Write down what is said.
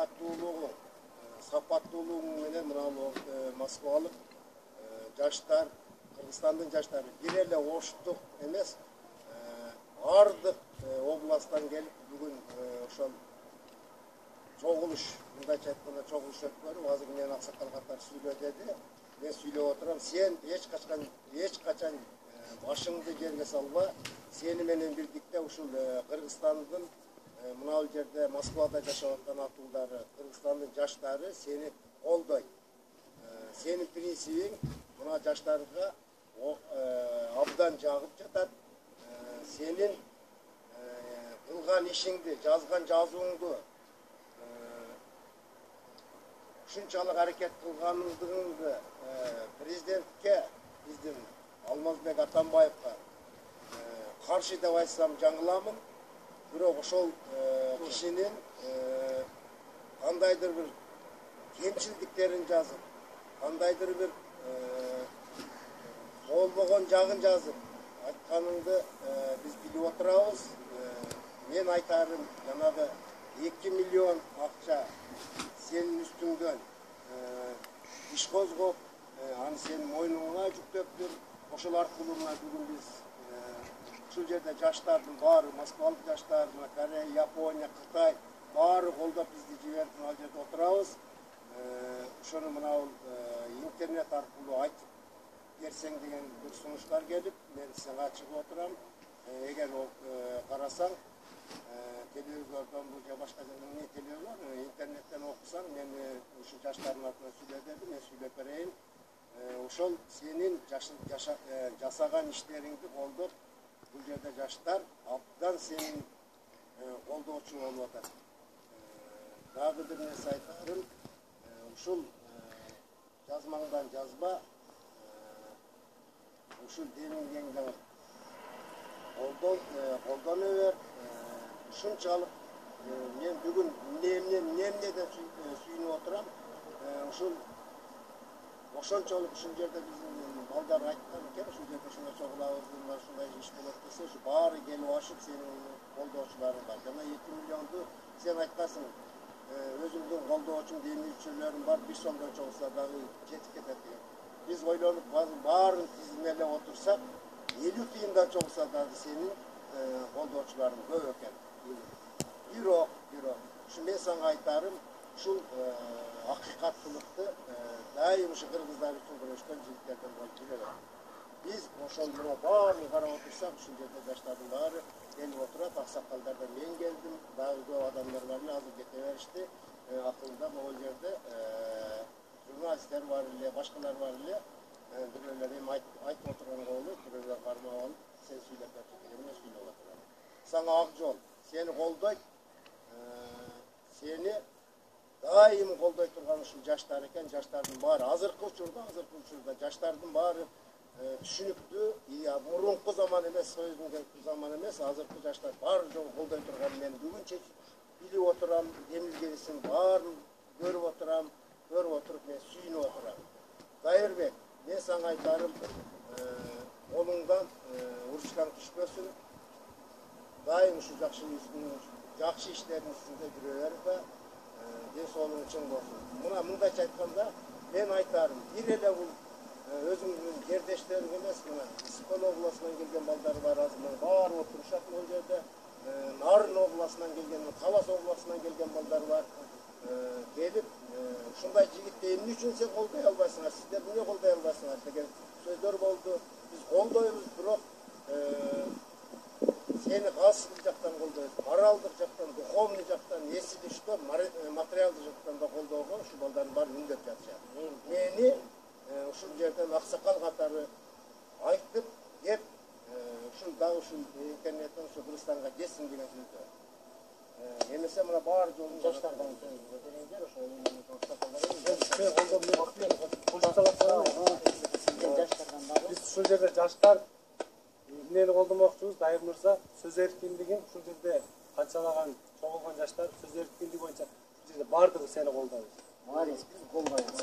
саяхаттуулугу, сапаттуулугу менен мына Москвалык жаштар, Кыргызстандын жаштары бир эле оштук эмес, бардык областтан келип бүгүн ошол чогулуш, мындайча айтканда чогулуш өткөрүп, азыр менен аксакал катар сүйлө деди. Мен сүйлөп отурам, сен эч качан башыңды жерге салба. Сени менен бирдикте ушул Кыргызстандын мына жерде Москвада жашап аткан атуулдары, Кыргызстандын жаштары сени колдойт. Сенин принцибиң мына жаштарга абдан жагып жатат. Сенин кылган ишиңди, жазган жазууңду ушунчалык аракет кылганыңды президентке, биздин Алмазбек Атамбаевга каршы деп айтсам жаңыламын. Бирок ошол кишинин кандайдыр бир кемчилдиктерин жазып, кандайдыр бир болбогон жагын жазып айтканыңды биз билип отурабыз. Мен айтарым, жанагы 2 миллион акча сенин үстүңдөн иш козгоп, аны сенин мойнуңа жүктөптүр. Ошол аркылуу мына бүгүн биз ушул жерде жаштардын баары, москвалык жаштар, Корея, Япония, Кытай баары колдоп бизди жиберип мына жерде отурабыз. Ошону мына интернет аркылуу айтып берсең деген бир сунуштар келип, мен сага чыгып отурам. Эгер карасаң, телевизордон же башка жерден телевизор, интернеттен окусаң, мен ушу жаштардын атынан сүйлөп дедим, мен сүйлөп берейин. Ошол сенин жасаган иштериңди колдоп, бул жерде жаштар абдан сенин колдоочу болуп атат. Дагы бир нерсе айтарым, ушул жазмаңдан жазба, ушул демиңден колдоно бер. Ушунчалык мен бүгүн эмнеден сүйүнүп отурам. Ушул ошончолук ушул жерде биздин балдар айткан экен, ушул жерде ушундай чогулабыз, ушундай иш болот десе, ушу баары келип ашып сенин колдоочуларың бар. Жана 2 миллионду сен айткансың, өзүңдүн колдоочуң, демөөрчүлөрүң бар, 1 сомдон чогулса дагы жетип кетет деген. Биз ойлонуп баарын тизмелеп отурсак, 50 тыйындан чогулса дагы сенин колдоочуларың көп экен. Бирок, ушу мен сага айтарым, ушул акыйкаттуулукты дайым ушу кыргыздар үчүн күрөшкөн жигиттерден болуп жүрөт. Биз ошол баарын карап отурсак, ушул жерде жаштардын баары келип отурат, аксакалдардан мен келдим, дагы көп адамдар бар эле, азыр кете беришти. Акырында могул жерде журналисттер бар эле, башкалар бар эле. Бирөөлөр эми айтып отурганга болот, бирөөлөр кармап алып, сен сүйлөп берчи деген мен сүйлөп отурам. Сага ак жол, сени колдойт, сени дайым колдой турган ушул жаштар экен. Жаштардын баары азыркы учурда жаштардын баары түшүнүктүү. Мурунку заман эмес, Союздун заманы эмес, азыркы жаштар баары жолу колдой турган. Мен бүгүнчө билип отурам, демилгесин баарын көрүп отуруп мен сүйүнүп отурам. Дайырбек, мен сага айтарым, колуңдан уручтан түшпөсүн. Дайым ушу жакшы иштердин үстүндө жүрө бер, ден соолугуң чың болсун. Мына мындайча айтканда, мен айтарым, бир эле бул өзүңдүн жердештериң эмес, мына Исыкөл областынан келген балдар бар, азыр баары отурушат бул жерде. Нарын областынан келген, Талас областынан келген балдар бар. Келип, ушундай жигитти эмне үчүн сен колдой албайсыңар, сиздер эмне колдой албайсыңар деген сөздөр болду. Биз колдойбуз, бирок сени кайсы жактан колдойбуз? Моралдык жактан, духовный жактан, эсилиштөө, материалдык жактан да колдоого ушу балдардын баары үндөп жатышат. Мени ушул жерден аксакал катары айтып кеп, ушул дагы ушул интернеттен ушу Кыргызстанга жетсин деген сөздө. Эмесе мына баары жолун жаштардан береңдер, ошо биз ушул жерде жаштар эмнени колдомокчубуз? Дайыр мырза, сөз эркиндигин ушул жерде канчалаган чогулган жаштар сөз эркиндиги боюнча ушул жерде баардыгы сени колдойбуз. Биз колдойбуз.